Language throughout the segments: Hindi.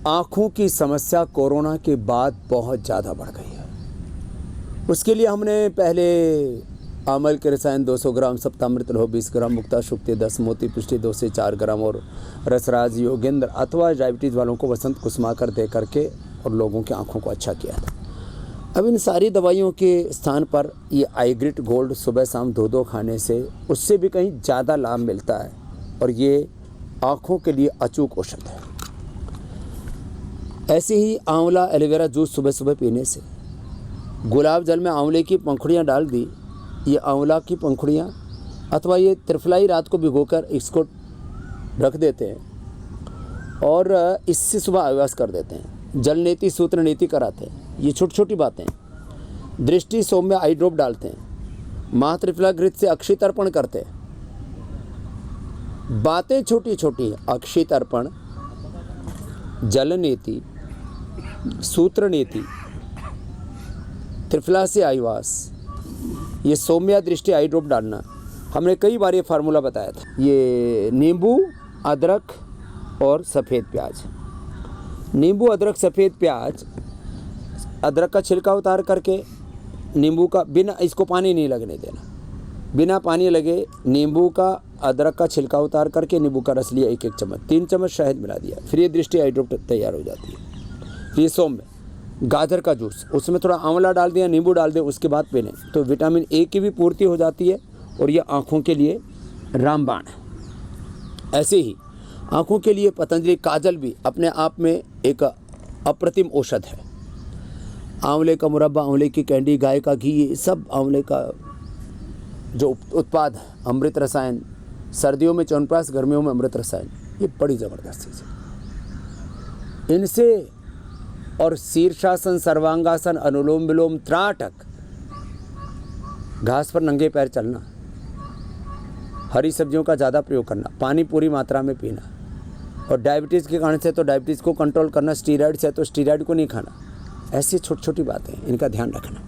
आँखों की समस्या कोरोना के बाद बहुत ज़्यादा बढ़ गई है। उसके लिए हमने पहले आमल के रसायन 200 ग्राम, सप्तामृत लोह 20 ग्राम, मुक्ता शुक्ति 10, मोती पृष्टि 2 से 4 ग्राम और रसराज योगेंद्र अथवा डायबिटीज़ वालों को वसंत कुसुमाकर दे करके और लोगों की आँखों को अच्छा किया था। अब इन सारी दवाइयों के स्थान पर ये आईग्रिट गोल्ड सुबह शाम 2-2 खाने से उससे भी कहीं ज़्यादा लाभ मिलता है और ये आँखों के लिए अचूक औषध है। ऐसे ही आंवला एलोवेरा जूस सुबह सुबह पीने से, गुलाब जल में आंवले की पंखुड़ियाँ डाल दी, ये आंवला की पंखुड़ियाँ अथवा ये त्रिफलाई रात को भिगोकर इसको रख देते हैं और इससे सुबह अभ्यास कर देते हैं। जल नीति सूत्र नीति कराते हैं। ये छोटी छोटी बातें। दृष्टि सौम्य आई ड्रॉप डालते हैं। माँ त्रिफला घृत से अक्षय तर्पण करते हैं। बातें छोटी छोटी, अक्षय तर्पण, जल नीति, सूत्र नीति, त्रिफला से आईवास, ये सौम्या दृष्टि आई ड्रॉप डालना। हमने कई बार ये फार्मूला बताया था। ये नींबू, अदरक और सफ़ेद प्याज। नींबू, अदरक, सफ़ेद प्याज, अदरक का छिलका उतार करके नींबू का, बिना इसको पानी नहीं लगने देना, बिना पानी लगे नींबू का, अदरक का छिलका उतार करके नींबू का रस लिया 1-1 चम्मच, 3 चम्मच शहद मिला दिया, फिर ये दृष्टि आई ड्रॉप तैयार हो जाती है। ये सौम्य। गाजर का जूस, उसमें थोड़ा आंवला डाल दिया, नींबू डाल दिया, उसके बाद पी लें तो विटामिन ए की भी पूर्ति हो जाती है और ये आँखों के लिए रामबाण है। ऐसे ही आँखों के लिए पतंजलि काजल भी अपने आप में एक अप्रतिम औषध है। आंवले का मुरब्बा, आंवले की कैंडी, गाय का घी, ये सब आंवले का जो उत्पाद है, अमृत रसायन, सर्दियों में च्यवनप्राश, गर्मियों में अमृत रसायन, ये बड़ी ज़बरदस्त चीज़ है। इनसे और शीर्षासन, सर्वांगासन, अनुलोम विलोम, त्राटक, घास पर नंगे पैर चलना, हरी सब्जियों का ज़्यादा प्रयोग करना, पानी पूरी मात्रा में पीना और डायबिटीज़ के कारण से तो डायबिटीज़ को कंट्रोल करना, स्टीरॉयड से तो स्टीरॉयड को नहीं खाना। ऐसी छोटी छोटी बातें, इनका ध्यान रखना।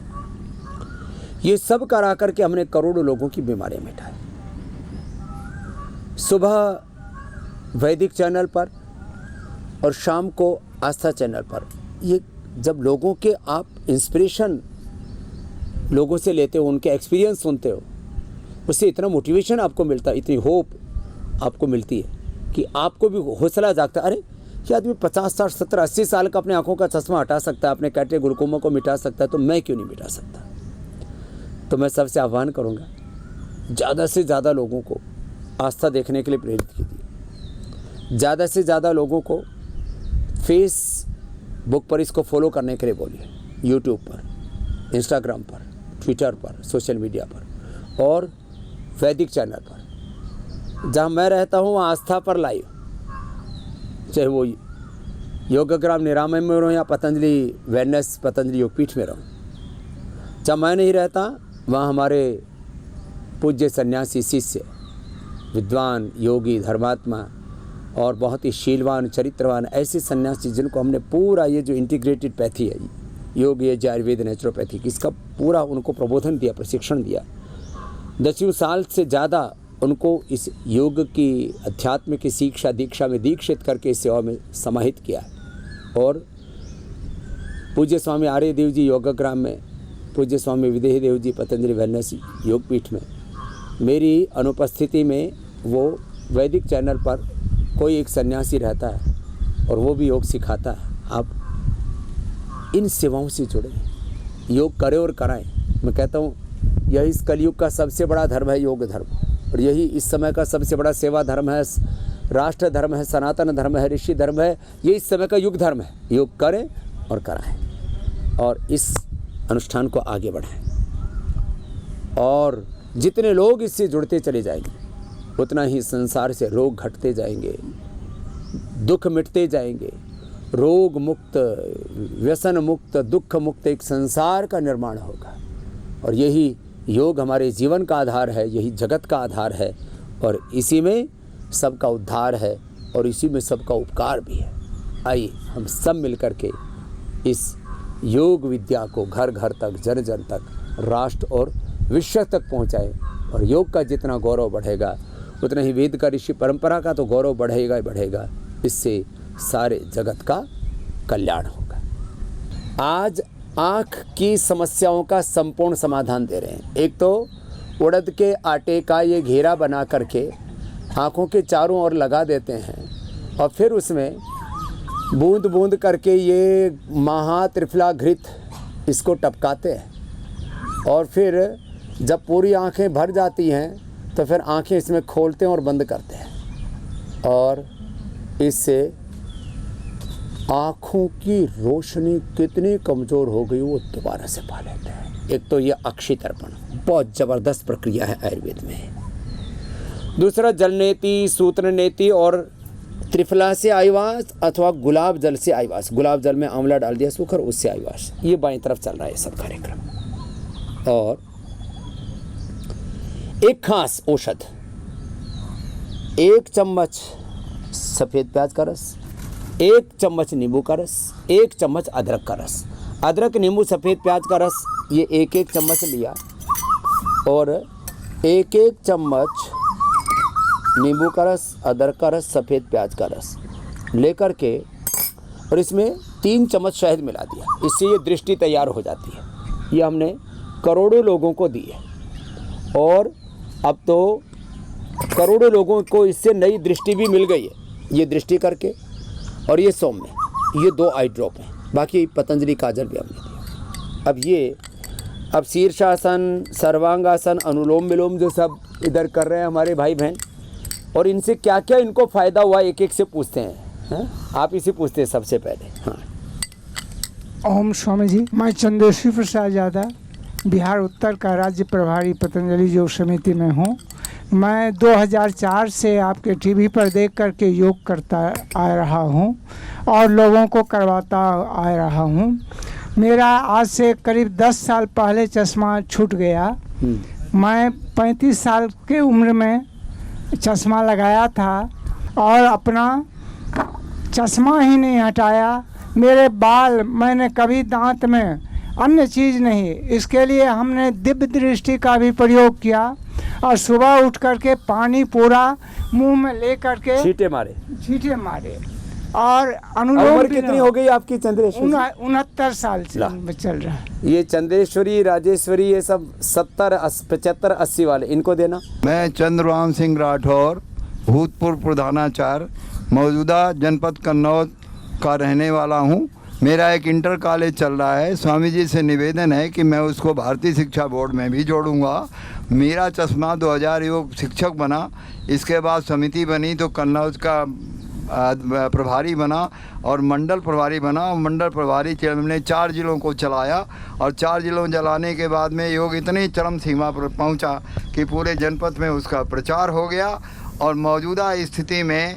ये सब करा करके हमने करोड़ों लोगों की बीमारियां मिटाई। सुबह वैदिक चैनल पर और शाम को आस्था चैनल पर, ये जब लोगों के आप इंस्पिरेशन लोगों से लेते हो, उनके एक्सपीरियंस सुनते हो, उससे इतना मोटिवेशन आपको मिलता है, इतनी होप आपको मिलती है कि आपको भी हौसला जागता है। अरे ये आदमी 50, 60, 70, 80 साल का अपने आंखों का चश्मा हटा सकता है, अपने कैटे ग्लूकोमा को मिटा सकता है, तो मैं क्यों नहीं मिटा सकता। तो मैं सबसे आह्वान करूँगा, ज़्यादा से ज़्यादा लोगों को आस्था देखने के लिए प्रेरित कीजिए। ज़्यादा से ज़्यादा लोगों को फेसबुक पर इसको फॉलो करने के लिए बोलिए, यूट्यूब पर, इंस्टाग्राम पर, ट्विटर पर, सोशल मीडिया पर और वैदिक चैनल पर। जहाँ मैं रहता हूँ वहाँ आस्था पर लाइव, चाहे वो योगग्राम निरामय में रहूँ या पतंजलि वेलनेस, पतंजलि योगपीठ में रहूँ। जहाँ मैं नहीं रहता वहाँ हमारे पूज्य सन्यासी शिष्य, विद्वान, योगी, धर्मात्मा और बहुत ही शीलवान, चरित्रवान ऐसे सन्यासी जिनको हमने पूरा ये जो इंटीग्रेटेड पैथी है, योग, ये आयुर्वेद, नेचुरोपैथी, इसका पूरा उनको प्रबोधन दिया, प्रशिक्षण दिया। 10 साल से ज़्यादा उनको इस योग की, अध्यात्म की शिक्षा दीक्षा में दीक्षित करके इस सेवा में समाहित किया। और पूज्य स्वामी आर्य देव जी योगग्राम में, पूज्य स्वामी विदेह देव जी पतंजलि वेलनेस योगपीठ में मेरी अनुपस्थिति में वो वैदिक चैनल पर कोई एक सन्यासी रहता है और वो भी योग सिखाता है। आप इन सेवाओं से जुड़े, योग करें और कराएं। मैं कहता हूँ यही इस कलयुग का सबसे बड़ा धर्म है, योग धर्म, और यही इस समय का सबसे बड़ा सेवा धर्म है, राष्ट्र धर्म है, सनातन धर्म है, ऋषि धर्म है। ये इस समय का युग धर्म है। योग करें और कराएं और इस अनुष्ठान को आगे बढ़ाएं। और जितने लोग इससे जुड़ते चले जाएंगे उतना ही संसार से रोग घटते जाएंगे, दुख मिटते जाएंगे, रोग मुक्त, व्यसन मुक्त, दुख मुक्त एक संसार का निर्माण होगा। और यही योग हमारे जीवन का आधार है, यही जगत का आधार है और इसी में सबका उद्धार है और इसी में सबका उपकार भी है। आइए हम सब मिलकर के इस योग विद्या को घर घर तक, जन जन तक, राष्ट्र और विश्व तक पहुंचाएं। और योग का जितना गौरव बढ़ेगा उतना ही वेद का, ऋषि परंपरा का तो गौरव बढ़ेगा ही बढ़ेगा। इससे सारे जगत का कल्याण होगा। आज आँख की समस्याओं का संपूर्ण समाधान दे रहे हैं। एक तो उड़द के आटे का ये घेरा बना करके आँखों के चारों ओर लगा देते हैं और फिर उसमें बूंद बूंद करके ये महा त्रिफला घृत इसको टपकाते हैं और फिर जब पूरी आँखें भर जाती हैं तो फिर आँखें इसमें खोलते हैं और बंद करते हैं और इससे आँखों की रोशनी कितनी कमज़ोर हो गई वो दोबारा से पा लेते हैं। एक तो ये अक्षी तर्पण बहुत ज़बरदस्त प्रक्रिया है आयुर्वेद में। दूसरा जलनेति, सूत्रनेति और त्रिफला से आईवास अथवा गुलाब जल से आईवास। गुलाब जल में आंवला डाल दिया सूखर, उससे आईवास। ये बाईं तरफ चल रहा है सब कार्यक्रम। और एक खास औषध, 1 चम्मच सफ़ेद प्याज का रस, 1 चम्मच नींबू का रस, 1 चम्मच अदरक का रस। अदरक, नींबू, सफ़ेद प्याज का रस ये 1-1 चम्मच लिया और 1-1 चम्मच नींबू का रस, अदरक का रस, सफ़ेद प्याज का रस लेकर के और इसमें 3 चम्मच शहद मिला दिया। इससे ये दृष्टि तैयार हो जाती है। ये हमने करोड़ों लोगों को दी है और अब तो करोड़ों लोगों को इससे नई दृष्टि भी मिल गई है। ये दृष्टि करके और ये सौम्य, ये 2 आई ड्रॉप हैं। बाकी पतंजलि काजल भी हमने दिया। अब शीर्षासन, सर्वांगासन, अनुलोम विलोम जो सब इधर कर रहे हैं हमारे भाई बहन, और इनसे क्या क्या इनको फ़ायदा हुआ एक एक से पूछते हैं। आप इसे पूछते हैं सबसे पहले। हाँ। ओम स्वामी जी, मैं चंद्रेश्वरी प्रसाद यादव बिहार उत्तर का राज्य प्रभारी पतंजलि योग समिति में हूँ। मैं 2004 से आपके टीवी पर देख करके योग करता आ रहा हूँ और लोगों को करवाता आ रहा हूँ। मेरा आज से करीब 10 साल पहले चश्मा छूट गया। मैं 35 साल की उम्र में चश्मा लगाया था और अपना चश्मा ही नहीं हटाया। मेरे बाल, मैंने कभी दांत में अन्य चीज़ नहीं, इसके लिए हमने दिव्य दृष्टि का भी प्रयोग किया और सुबह उठ करके पानी पूरा मुंह में ले करके छींटे मारे और अनुलोम। उम्र कितनी हो गई आपकी चंद्रेश्वरी? 69 साल से चल रहा है। ये चंद्रेश्वरी, राजेश्वरी, ये सब 70, 75, 80 वाले, इनको देना। मैं चंद्रराम सिंह राठौर, भूतपूर्व प्रधानाचार्य, मौजूदा जनपद कन्नौज का रहने वाला हूँ। मेरा एक इंटर कॉलेज चल रहा है। स्वामी जी से निवेदन है कि मैं उसको भारतीय शिक्षा बोर्ड में भी जोड़ूंगा। मेरा चश्मा 2000 योग शिक्षक बना, इसके बाद समिति बनी तो कन्नौज का प्रभारी बना और मंडल प्रभारी बना। मंडल प्रभारी हमने 4 जिलों को चलाया और 4 जिलों चलाने के बाद में योग इतनी चरम सीमा पर पहुंचा कि पूरे जनपद में उसका प्रचार हो गया। और मौजूदा स्थिति में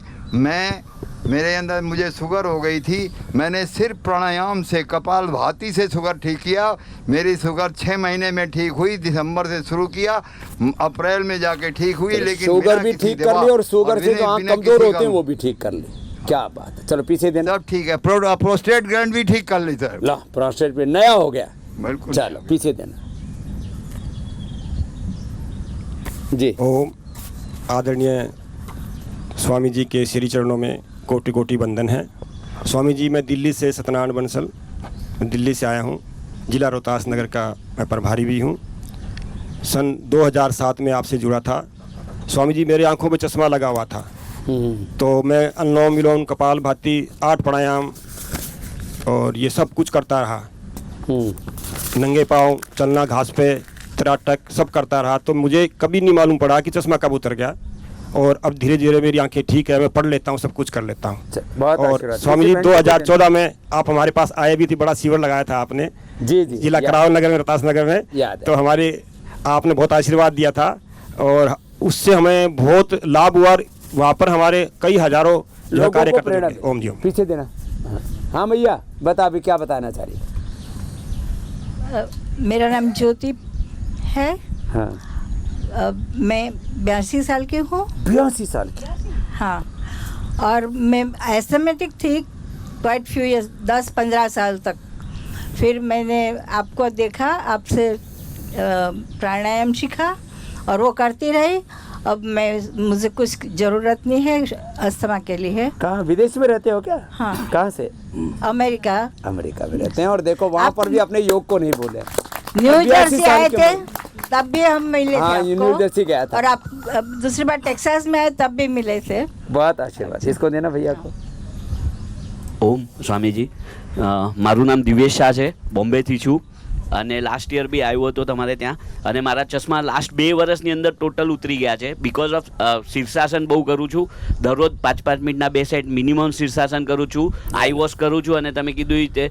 मेरे अंदर मुझे शुगर हो गई थी। मैंने सिर्फ प्राणायाम से, कपाल भाती से शुगर ठीक किया। मेरी शुगर 6 महीने में ठीक हुई। दिसंबर से शुरू किया, अप्रैल में जाके ठीक हुई। लेकिन शुगर भी ठीक कर ली और शुगर से जो आँख कमजोर होते हैं वो भी ठीक कर ली। क्या बात है। चलो पीछे देना। सब ठीक है। प्रोस्टेट ग्लैंड भी ठीक कर ली सर। ला, प्रोस्टेट पे नया हो गया। बिल्कुल। चलो पीछे देना जी। ओम। आदरणीय स्वामी जी के श्री चरणों में कोटि कोटि वंदन है। स्वामी जी, मैं दिल्ली से सत्यनारायण बंसल दिल्ली से आया हूँ। जिला रोहतास नगर का मैं प्रभारी भी हूँ। सन 2007 में आपसे जुड़ा था। स्वामी जी, मेरे आंखों में चश्मा लगा हुआ था तो मैं अनुलोम विलोम, कपाल भाती, 8 प्राणायाम और ये सब कुछ करता रहा। नंगे पाँव चलना, घास पे त्राटक सब करता रहा। तो मुझे कभी नहीं मालूम पड़ा कि चश्मा कब उतर गया। और अब धीरे धीरे मेरी आंखें ठीक है, मैं पढ़ लेता हूँ, सब कुछ कर लेता हूँ। और स्वामी जी 2014 में आप हमारे पास आए भी थे, बड़ा शिविर लगाया था आपने जी, जिला करावल नगर में, रोहतास नगर में। तो हमारे आपने बहुत आशीर्वाद दिया था और उससे हमें बहुत लाभ हुआ। वहाँ पर हमारे कई हजारों कार्यकर्ता। ओम जी ओम। पीछे देना। हाँ भैया, बता अभी क्या बताना चाह रही? मेरा नाम ज्योति है। हाँ। मैं 82 साल की हूँ। 82 साल की? हाँ। और मैं एस्थमेटिक थी क्वाइट फ्यू ईयर्स, 10-15 साल तक। फिर मैंने आपको देखा, आपसे प्राणायाम सीखा और वो करती रही अब मुझे कुछ ज़रूरत नहीं है अस्थमा के लिए। कहाँ विदेश में रहते हो क्या? हाँ। कहाँ से? अमेरिका। अमेरिका में रहते हैं। और देखो वहाँ पर भी अपने योग को नहीं भूले। न्यू 82 जर्सी साल आए की थे उम्र। तब भी हम मिले हाँ, थे न्यू जर्सी गया था। और आप अब दूसरी बार टेक्सास में आए तब भी मिले थे। बहुत आशीर्वाद। इसको देना भैया को। ઓમ સ્વામીજી મારું નામ દિવેશ શાહ છે, બોમ્બેથી છું અને લાસ્ટ યર બી આવ્યો હતો તમારે ત્યાં અને મારા ચશ્મા લાસ્ટ 2 વર્ષની અંદર ટોટલ ઉતરી ગયા છે બિકોઝ ઓફ શીર્ષાસન બહુ કરું છું, દરરોજ 5-5 મિનિટના 2 સેટ મિનિમમ શીર્ષાસન કરું છું, આઈ વોશ કરું છું અને તમે કીધું એ રીતે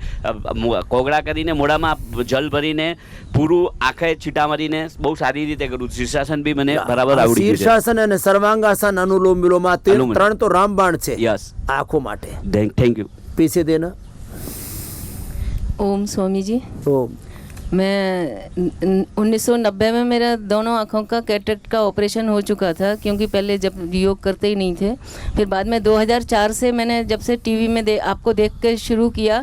કોગળા કરીને મોઢામાં જલ ભરીને પૂરું આંખે છીટા મારીને બહુ સારી રીતે કરું છું. શીર્ષાસન બી મને બરાબર આવડી ગયું છે. શીર્ષાસન અને સર્વાંગાસન અનુલોમ વિલોમ આ અનુલોમ. 3 તો રામબાણ છે યસ, આંખો માટે. Thank you. पीछे देना. ओम स्वामी जी, ओम. मैं 1990 में मेरा दोनों आँखों का कैटरेक्ट का ऑपरेशन हो चुका था, क्योंकि पहले जब योग करते ही नहीं थे. फिर बाद में 2004 से मैंने जब से टीवी में आपको देख के शुरू किया,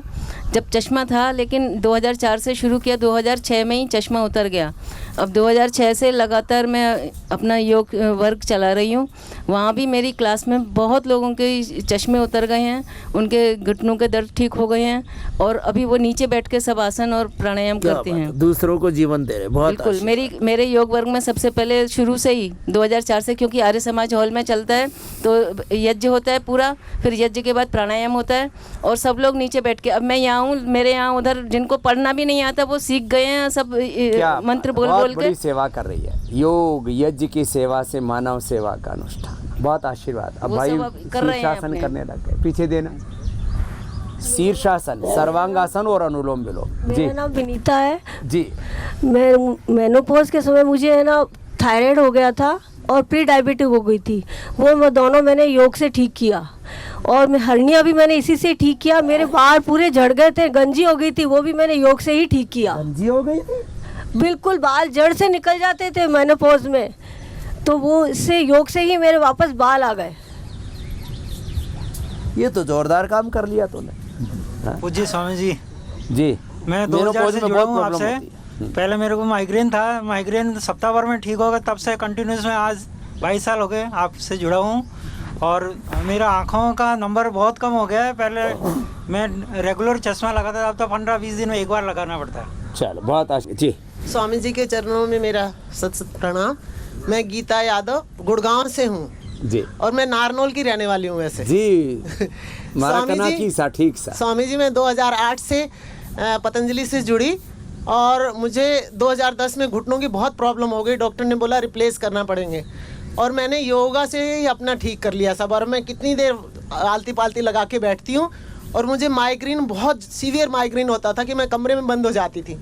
जब चश्मा था, लेकिन 2004 से शुरू किया, 2006 में ही चश्मा उतर गया. अब 2006 से लगातार मैं अपना योग वर्क चला रही हूँ. वहाँ भी मेरी क्लास में बहुत लोगों के चश्मे उतर गए हैं, उनके घुटनों के दर्द ठीक हो गए हैं और अभी वो नीचे बैठ के सब आसन और प्राणायाम करते हैं. दूसरों को जीवन दे रहे. बहुत बिल्कुल. मेरे योग वर्ग में सबसे पहले शुरू से ही 2004 से, क्योंकि आर्य समाज हॉल में चलता है तो यज्ञ होता है पूरा, फिर यज्ञ के बाद प्राणायाम होता है और सब लोग नीचे बैठ के, अब मैं यहाँ हूँ, मेरे यहाँ उधर जिनको पढ़ना भी नहीं आता वो सीख गए हैं सब मंत्र बोल बोल के. बड़ी सेवा कर रही है. योग यज्ञ की सेवा से मानव सेवा का अनुष्ठान. बहुत आशीर्वाद. अब भाई शीर्षासन करने लग गए. पीछे देना. शीर्षासन, सर्वांगासन और अनुलोम विलोम. जी. मेरा नाम विनीता है जी. मैं मेनोपॉज के समय मुझे है ना थायराइड हो गया था और प्री डायबिटिक हो गई थी. वो मैं दोनों मैंने योग से ठीक किया और मैं हर्निया भी मैंने इसी से ठीक किया. मेरे बाल पूरे झड़ गए थे, गंजी हो गई थी, वो भी मैंने योग से ही ठीक किया. गंजी हो गई थी? बिल्कुल बाल जड़ से निकल जाते थे मेनोपॉज में, तो वो इससे योग से ही मेरे वापस बाल आ गए. ये तो जोरदार काम कर लिया तूने. पूज्य स्वामी जी, जी. मैं 2000 से जुड़ा हूँ आपसे. पहले मेरे को माइग्रेन था, माइग्रेन सप्ताह भर में ठीक हो गया, तब से कंटिन्यूस में आज 22 साल हो गए आपसे जुड़ा हूँ और मेरा आँखों का नंबर बहुत कम हो गया है. पहले मैं रेगुलर चश्मा लगाता था, अब तो 15-20 दिन में एक बार लगाना पड़ता है. चलो बहुत जी. स्वामी जी के चरणों में मेरा सत प्रणाम. मैं गीता यादव गुड़गांव से हूँ जी और मैं नारनौल की रहने वाली हूँ वैसे जी. माराकना की सा ठीक सा. स्वामी जी मैं 2008 से पतंजलि से जुड़ी और मुझे 2010 में घुटनों की बहुत प्रॉब्लम हो गई. डॉक्टर ने बोला रिप्लेस करना पड़ेंगे और मैंने योगा से ही अपना ठीक कर लिया सब. और मैं कितनी देर आलती पालती लगा के बैठती हूँ और मुझे माइग्रेन, बहुत सीवियर माइग्रेन होता था कि मैं कमरे में बंद हो जाती थी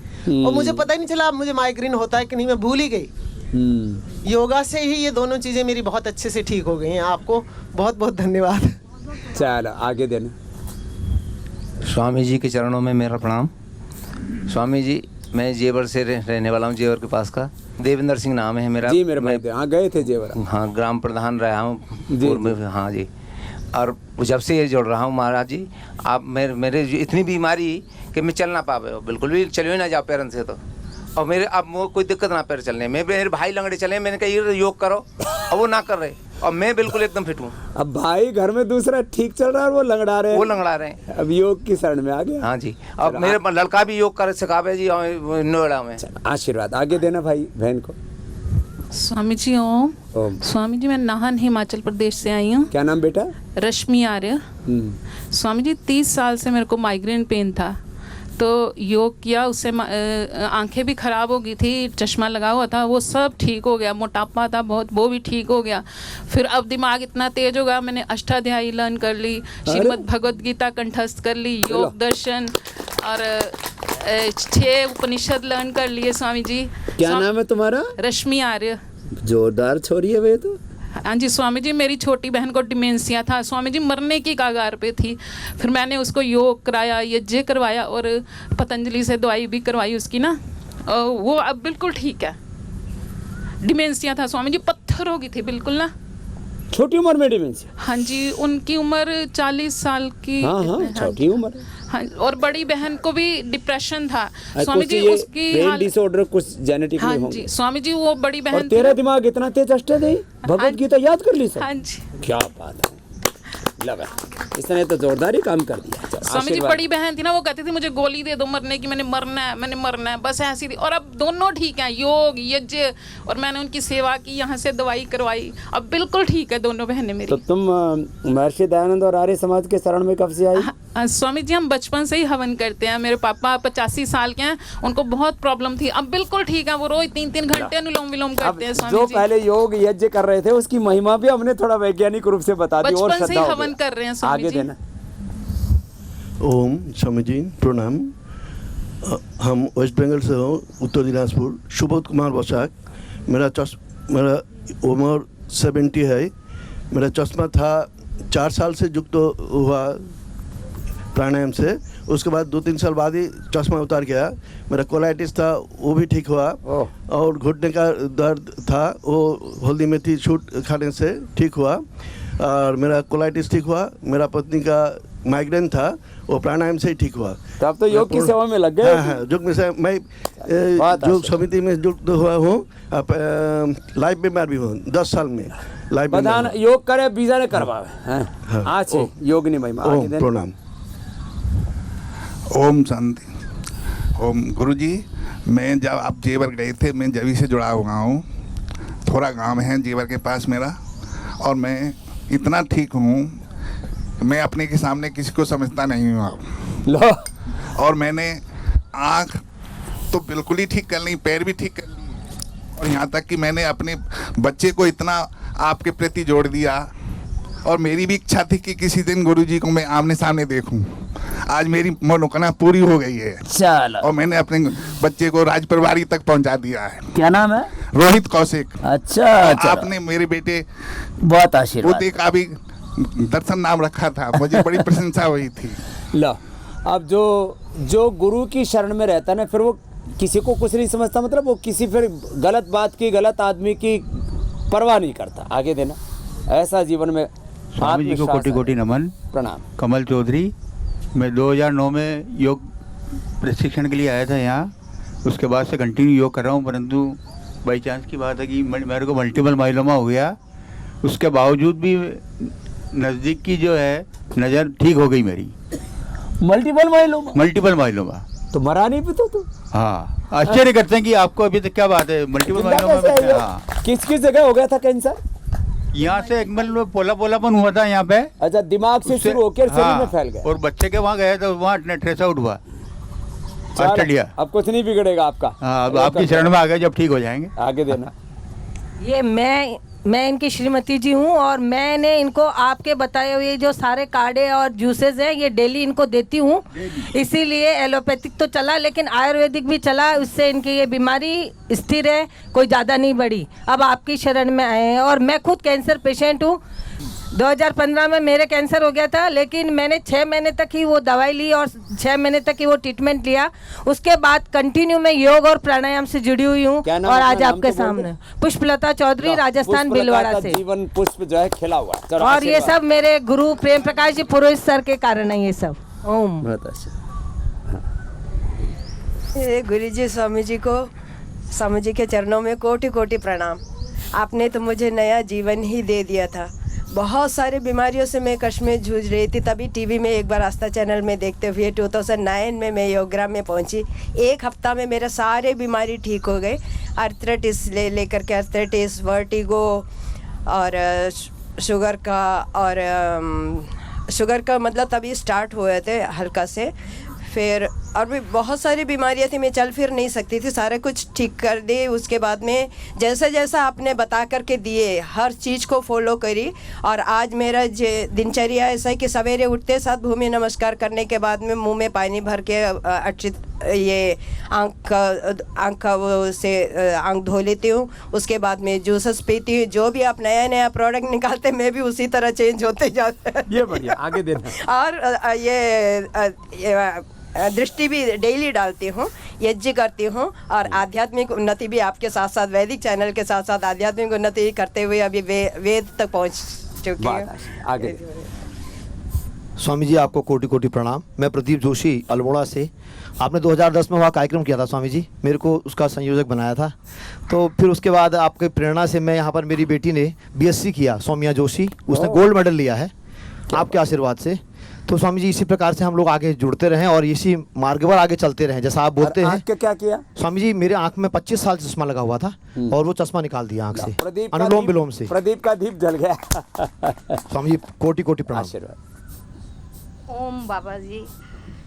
और मुझे पता ही नहीं चला मुझे माइग्रेन होता है कि नहीं, मैं भूल ही गई. योगा से ही ये दोनों चीज़ें मेरी बहुत अच्छे से ठीक हो गई हैं. आपको बहुत बहुत धन्यवाद. चलो आगे देना. स्वामी जी के चरणों में मेरा प्रणाम. स्वामी जी मैं जेवर से रहने वाला हूँ, जेवर के पास का. देवेंद्र सिंह नाम है मेरा. जी मेरे भाई हाँ गए थे जेवर. हाँ ग्राम प्रधान रहा हूँ पूर्व में. हाँ जी. और जब से ये जोड़ रहा हूँ महाराज जी, आप मेरे इतनी बीमारी कि मैं चल ना पा रहा हूँ, बिल्कुल भी चलिए ना जाओ पैरन से. तो और मेरे अब कोई दिक्कत ना पैर चलने में. मेरे भाई लंगड़े चले, मैंने कहा ये योग करो और वो ना कर रहे और मैं बिल्कुल एकदम फिट हूँ. अब भाई घर में दूसरा ठीक चल रहा है और वो लंगड़ा रहे हैं. वो लंगड़ा रहे हैं. अब योग की शरण में आ गया. हाँ जी. अब मेरे लड़का भी योग कर सिखावे जी नोएडा में. आशीर्वाद आगे देना भाई बहन को. स्वामी जी ओम. स्वामी जी मैं नाहन हिमाचल प्रदेश से आई हूँ. क्या नाम बेटा? रश्मि आर्य. स्वामी जी 30 साल से मेरे को माइग्रेन पेन था, तो योग किया, उससे आंखें भी ख़राब हो गई थी, चश्मा लगा हुआ था, वो सब ठीक हो गया. मोटापा था बहुत, वो भी ठीक हो गया. फिर अब दिमाग इतना तेज हो गया, मैंने अष्टाध्यायी लर्न कर ली, श्रीमद् भगवद गीता कंठस्थ कर ली, योग दर्शन और 6 उपनिषद लर्न कर लिए. स्वामी जी क्या नाम है तुम्हारा? रश्मि आर्य. जोरदार छोरी है वे तो. हाँ जी स्वामी जी, मेरी छोटी बहन को डिमेंशिया था स्वामी जी, मरने की कगार पे थी. फिर मैंने उसको योग कराया, यज्ञ करवाया और पतंजलि से दवाई भी करवाई उसकी ना, वो अब बिल्कुल ठीक है. डिमेंशिया था स्वामी जी, पत्थर हो गई थी बिल्कुल ना. छोटी उम्र में डिमेंशिया? हाँ जी, उनकी उम्र 40 साल की. हाँ हाँ छोटी उम्र. हाँ, और बड़ी बहन को भी डिप्रेशन था स्वामी कुछ जी, ये उसकी ब्रेन डिसऑर्डर कुछ जेनेटिक हाँ में होंगे। जी स्वामी जी, वो बड़ी और बहन थी तेरा ना। दिमाग इतना तेज अष्टे दे भगवत गीता याद कर ली सब। हाँ जी क्या बात है, लगा इसने तो जोरदार ही काम कर दिया। चल, स्वामी जी, आशीर्वाद। बड़ी बहन थी ना, वो कहती थी मुझे गोली दे दो मरने की, मैंने मरना है बस ऐसी थी। और अब दोनों ठीक हैं, योग यज्ञ, और मैंने उनकी सेवा की, यहाँ से दवाई करवाई, अब बिल्कुल ठीक है दोनों बहनें मेरी। तो तुम महर्षि दयानंद और आर्य समाज के शरण में कब से आई? स्वामी जी, हम बचपन से ही हवन करते हैं। मेरे पापा 85 साल के हैं, उनको बहुत प्रॉब्लम थी, अब बिल्कुल ठीक है। वो रोज 3-3 घंटे अनुलोम विलोम करते हैं स्वामी जो जी। पहले योग यज्ञ कर रहे थे उसकी महिमा भी हमने थोड़ा वैज्ञानिक रूप से बता दी और बचपन से ही श्रद्धा हो हवन गया। कर रहे हैं स्वामी आगे जी। देना। ओम स्वामी जी प्रणाम। हम वेस्ट बंगाल से हो, उत्तर दिनाजपुर। सुबोध कुमार बसाक। मेरा उम्र 70 है। मेरा चश्मा था 4 साल से युक्त हुआ प्राणायाम से, उसके बाद 2-3 साल बाद ही चश्मा उतार गया। मेरा कोलाइटिस था, वो भी ठीक हुआ, और घुटने का दर्द था, वो हल्दी मेथी छूट खाने से ठीक हुआ, और मेरा कोलाइटिस ठीक हुआ। मेरा पत्नी का माइग्रेन था, वो प्राणायाम से ही ठीक हुआ। तो अब तो योग की सेवा में लग गए। हाँ, योग में से मैं योग समिति में जुड़ हुआ हूँ। लाइफ बीमार भी हूँ 10 साल में। लाइफ बधान योग करे बीजा ने करवावे। आज योग नहीं महिमा। आगे देना। प्रणाम। ओम शांति। ओम गुरुजी, मैं जब आप जेवर गए थे, मैं जभी से जुड़ा हुआ हूँ। थोड़ा गांव है जेवर के पास मेरा, और मैं इतना ठीक हूँ, मैं अपने के सामने किसी को समझता नहीं हूँ। और मैंने आँख तो बिल्कुल ही ठीक कर ली, पैर भी ठीक कर ली, और यहाँ तक कि मैंने अपने बच्चे को इतना आपके प्रति जोड़ दिया। और मेरी भी इच्छा थी कि किसी दिन गुरुजी को मैं आमने सामने देखूं। आज मेरी मनोकामना पूरी हो गई है। चलो। और मैंने अपने बच्चे को राजपरिवारी तक पहुंचा दिया है। क्या नाम है? रोहित कौशिक। अच्छा। आपने मेरे बेटे बहुत आशीर्वाद। वो देखा भी, दर्शन नाम रखा था, मुझे बड़ी प्रशंसा हुई थी। लो, अब जो गुरु की शरण में रहता है ना, फिर वो किसी को कुछ नहीं समझता, मतलब वो किसी फिर गलत बात की, गलत आदमी की परवाह नहीं करता। आगे देना। ऐसा जीवन में स्वामी जी को कोटि कोटि नमन। प्रणाम। कमल चौधरी। मैं 2009 में योग प्रशिक्षण के लिए आया था यहाँ, उसके बाद से कंटिन्यू योग कर रहा हूँ, परंतु बाई चांस की बात है कि मेरे को मल्टीपल माइलोमा हो गया। उसके बावजूद भी नज़दीक की जो है नज़र ठीक हो गई मेरी। Multiple myeloma. तो मरा नहीं भी तो? हाँ, आश्चर्य करते हैं कि आपको अभी तक क्या बात है, मल्टीपल माइलोमा। हाँ, किस जगह हो गया था कैंसर? यहाँ से एक मतलब पोलापन हुआ था यहाँ पे। अच्छा, दिमाग से शुरू होकर शरीर में फैल गया। और बच्चे के वहाँ गए तो वहाँ ट्रेस आउट हुआ, ऑस्ट्रेलिया। अब कुछ नहीं बिगड़ेगा आपका। हाँ, अब आपकी शरण में आ गए, जब ठीक हो जाएंगे। आगे देना। ये मैं इनकी श्रीमती जी हूँ, और मैंने इनको आपके बताए हुए जो सारे काढ़े और जूसेस हैं ये डेली इनको देती हूँ। इसीलिए एलोपैथिक तो चला, लेकिन आयुर्वेदिक भी चला, उससे इनकी ये बीमारी स्थिर है, कोई ज़्यादा नहीं बढ़ी। अब आपकी शरण में आए हैं, और मैं खुद कैंसर पेशेंट हूँ। 2015 में मेरे कैंसर हो गया था, लेकिन मैंने 6 महीने तक ही वो दवाई ली और 6 महीने तक ही वो ट्रीटमेंट लिया। उसके बाद कंटिन्यू मैं योग और प्राणायाम से जुड़ी हुई हूँ, और आज आपके सामने पुष्पलता चौधरी, राजस्थान भीलवाड़ा से। जीवन पुष्प जो है खिला हुआ है। और ये सब मेरे गुरु प्रेम प्रकाश जी पुरोहित सर के कारण है ये सब। ओम। गुरु जी, स्वामी जी के चरणों में कोटि कोटि प्रणाम। आपने तो मुझे नया जीवन ही दे दिया था। बहुत सारी बीमारियों से मैं कष्ट में जूझ रही थी, तभी टीवी में एक बार आस्था चैनल में देखते हुए 2009 में मैं योगग्राम में पहुंची। 1 हफ्ता में मेरे सारे बीमारी ठीक हो गए। आर्थराइटिस लेकर के आर्थराइटिस, वर्टिगो, और शुगर का मतलब तभी स्टार्ट हुए थे हल्का से। फिर और भी बहुत सारी बीमारियां थी, मैं चल फिर नहीं सकती थी, सारा कुछ ठीक कर दी। उसके बाद में जैसा जैसा आपने बता करके दिए हर चीज़ को फॉलो करी, और आज मेरा दिनचर्या ऐसा है कि सवेरे उठते साथ भूमि नमस्कार करने के बाद में मुंह में पानी भर के अच्छी ये आँख से आँख धो लेती हूँ। उसके बाद में जूसेस पीती हूँ। जो भी आप नया प्रोडक्ट निकालते मैं भी उसी तरह चेंज होते जाते हैं। ये बढ़िया, आगे देना। और ये दृष्टि भी डेली डालती हूँ, यज्ञ करती हूँ, और आध्यात्मिक उन्नति भी आपके साथ साथ वैदिक चैनल के साथ साथ आध्यात्मिक उन्नति करते हुए अभी वेद तक पहुँच चुकी हूँ। आगे। स्वामी जी आपको कोटि कोटि प्रणाम। मैं प्रदीप जोशी अल्मोड़ा से। आपने 2010 में वहाँ कार्यक्रम किया था स्वामी जी, मेरे को उसका संयोजक बनाया था। तो फिर उसके बाद आपके प्रेरणा से मैं यहाँ पर, मेरी बेटी ने बीएससी किया, सौम्या जोशी, उसने गोल्ड मेडल लिया है आपके आशीर्वाद से। तो स्वामी जी इसी प्रकार से हम लोग आगे जुड़ते रहें और इसी मार्ग पर आगे चलते रहें जैसा आप बोलते हैं। क्या किया स्वामी जी? मेरे आंख में 25 साल चश्मा लगा हुआ था और वो चश्मा निकाल दिया आंख से, अनुलोम विलोम से। प्रदीप का दीप जल गया। स्वामी जी कोटि कोटि प्रणाम। ओम बाबा जी,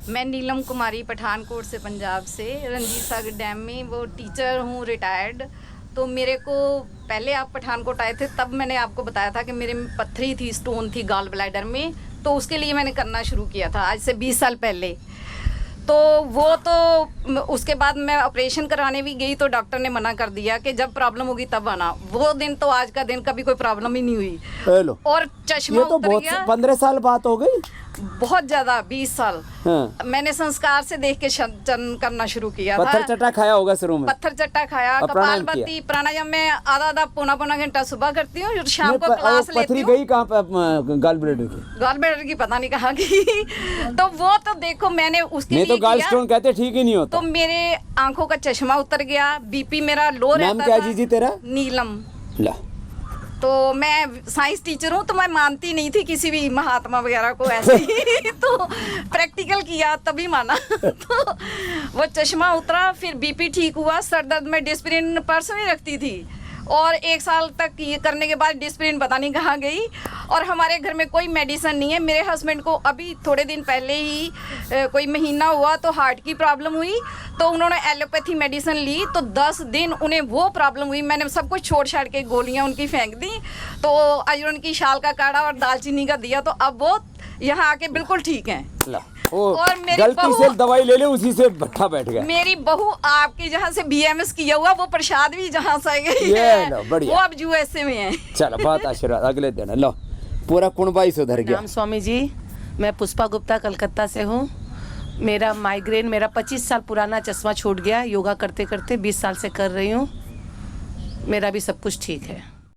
मैं नीलम कुमारी पठानकोट से, पंजाब से, रंजीत सागर डैम में वो टीचर हूँ, रिटायर्ड। तो मेरे को पहले आप पठानकोट आए थे तब मैंने आपको बताया था कि मेरे में पत्थरी थी, स्टोन थी गॉल ब्लैडर में, तो उसके लिए मैंने करना शुरू किया था आज से 20 साल पहले। तो वो तो उसके बाद मैं ऑपरेशन कराने भी गई तो डॉक्टर ने मना कर दिया कि जब प्रॉब्लम होगी तब आना। वो दिन तो आज का दिन, कभी कोई प्रॉब्लम ही नहीं हुई। और चश्मा तो उतर गया। 15 साल बात हो गई, बहुत ज्यादा, 20 साल। हाँ। मैंने संस्कार से देख के चन करना शुरू किया था। पत्थर चट्टा खाया होगा शुरू में? पत्थर चट्टा खाया, कपालभाति, प्राणायाम में आधा पौना घंटा सुबह करती हूँ, शाम को क्लास लेती हूँ। गई कहाँ पे गॉल ब्लैडर की? गॉल ब्लैडर की पता नहीं कहाँ की। तो वो तो देखो मैंने उसके लिए तो गॉल स्टोन कहते ठीक ही नहीं होता। तो मेरे आंखों का चश्मा उतर गया, बीपी मेरा लो रहता था। नाम क्या जीजी तेरा? नीलम। ला। तो मैं साइंस टीचर हूँ, तो मैं मानती नहीं थी किसी भी महात्मा वगैरह को ऐसे ही। तो प्रैक्टिकल किया तभी माना। तो वो चश्मा उतरा, फिर बीपी ठीक हुआ। सर दर्द में डिस्प्रिन पर्स में रखती थी और 1 साल तक ये करने के बाद डिस्प्रिन पता नहीं कहाँ गई। और हमारे घर में कोई मेडिसिन नहीं है। मेरे हस्बैंड को अभी थोड़े दिन पहले ही कोई महीना हुआ तो हार्ट की प्रॉब्लम हुई, तो उन्होंने एलोपैथी मेडिसिन ली, तो 10 दिन उन्हें वो प्रॉब्लम हुई। मैंने सब कुछ छोड़ छाड़ के गोलियां उनकी फेंक दी, तो अजरन की शाल का काढ़ा और दालचीनी का दिया, तो अब वो यहाँ आके बिल्कुल ठीक हैं। और मेरी गलती से दवाई ले ले, उसी से भट्ठा बैठ गया। मेरी बहू आपकी जहाँ से BMS किया हुआ, वो प्रसाद भी जहाँ से गई है, वो अब USA में है। चलो बहुत आशीर्वाद, अगले दिन लो पूरा कुंडबा ही सुधर गया। नाम स्वामी जी, मैं पुष्पा गुप्ता कलकत्ता से हूँ। मेरा माइग्रेन, मेरा 25 साल पुराना चश्मा छूट गया, योगा करते करते 20 साल से कर रही हूँ। मेरा भी सब कुछ ठीक है।